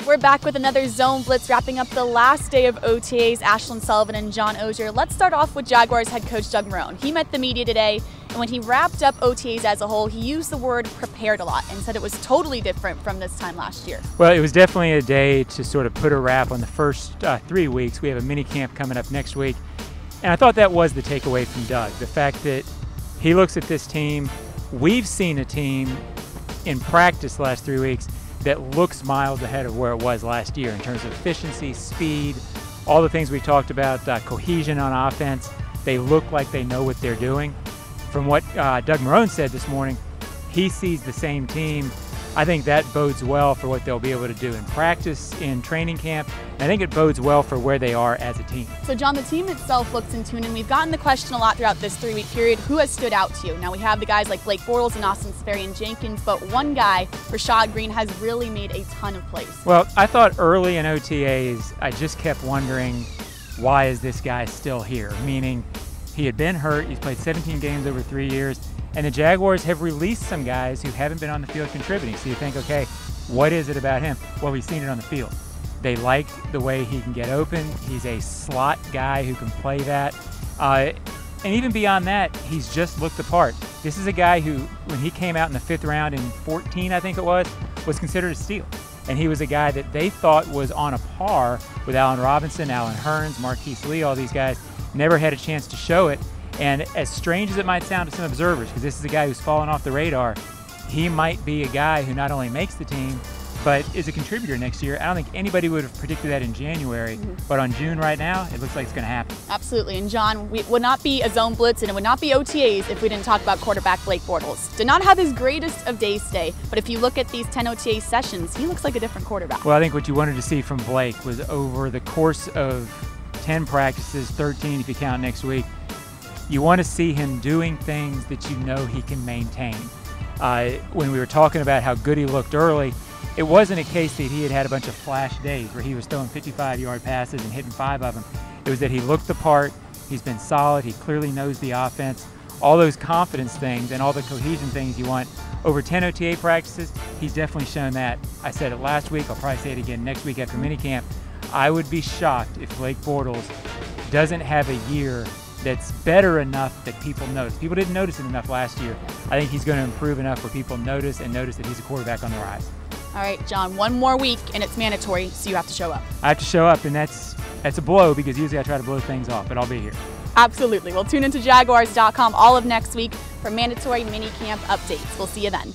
We're back with another Zone Blitz, wrapping up the last day of OTAs. Ashlyn Sullivan and John Oehser. Let's start off with Jaguars head coach Doug Marrone. He met the media today, and when he wrapped up OTAs as a whole, he used the word prepared a lot and said it was totally different from this time last year. Well, it was definitely a day to sort of put a wrap on the first 3 weeks. We have a mini camp coming up next week, and I thought that was the takeaway from Doug. The fact that he looks at this team, we've seen a team in practice the last 3 weeks that looks miles ahead of where it was last year in terms of efficiency, speed, all the things we talked about, cohesion on offense. They look like they know what they're doing. From what Doug Marrone said this morning, he sees the same team. I think that bodes well for what they'll be able to do in practice, in training camp. And I think it bodes well for where they are as a team. So, John, the team itself looks in tune, and we've gotten the question a lot throughout this 3-week period, who has stood out to you? Now, we have the guys like Bortles and Austin Seferian-Jenkins, but one guy, Rashad Greene, has really made a ton of plays. Well, I thought early in OTAs, I just kept wondering, why is this guy still here? Meaning, he had been hurt, he's played 17 games over 3 years, and the Jaguars have released some guys who haven't been on the field contributing. So you think, okay, what is it about him? Well, we've seen it on the field. They like the way he can get open. He's a slot guy who can play that. And even beyond that, he's just looked the part. This is a guy who, when he came out in the 5th round in 14, I think it was considered a steal. And he was a guy that they thought was on a par with Allen Robinson, Allen Hurns, Marquise Lee, all these guys. Never had a chance to show it. And as strange as it might sound to some observers, because this is a guy who's fallen off the radar, he might be a guy who not only makes the team, but is a contributor next year. I don't think anybody would have predicted that in January, but on June right now, it looks like it's going to happen. Absolutely. And John, we would not be a Zone Blitz and it would not be OTAs if we didn't talk about quarterback Blake Bortles. Did not have his greatest of days today, but if you look at these 10 OTA sessions, he looks like a different quarterback. Well, I think what you wanted to see from Blake was over the course of 10 practices, 13 if you count next week, you want to see him doing things that you know he can maintain. When we were talking about how good he looked early, it wasn't a case that he had had a bunch of flash days where he was throwing 55-yard passes and hitting 5 of them. It was that he looked the part, he's been solid, he clearly knows the offense, all those confidence things and all the cohesion things you want. Over 10 OTA practices, he's definitely shown that. I said it last week, I'll probably say it again next week after minicamp. I would be shocked if Blake Bortles doesn't have a year that's better enough that people notice. People didn't notice it enough last year. I think he's going to improve enough where people notice that he's a quarterback on the rise. All right, John, one more week and it's mandatory, so you have to show up. I have to show up, and that's a blow because usually I try to blow things off, but I'll be here. Absolutely. Well, tune into Jaguars.com all of next week for mandatory minicamp updates. We'll see you then.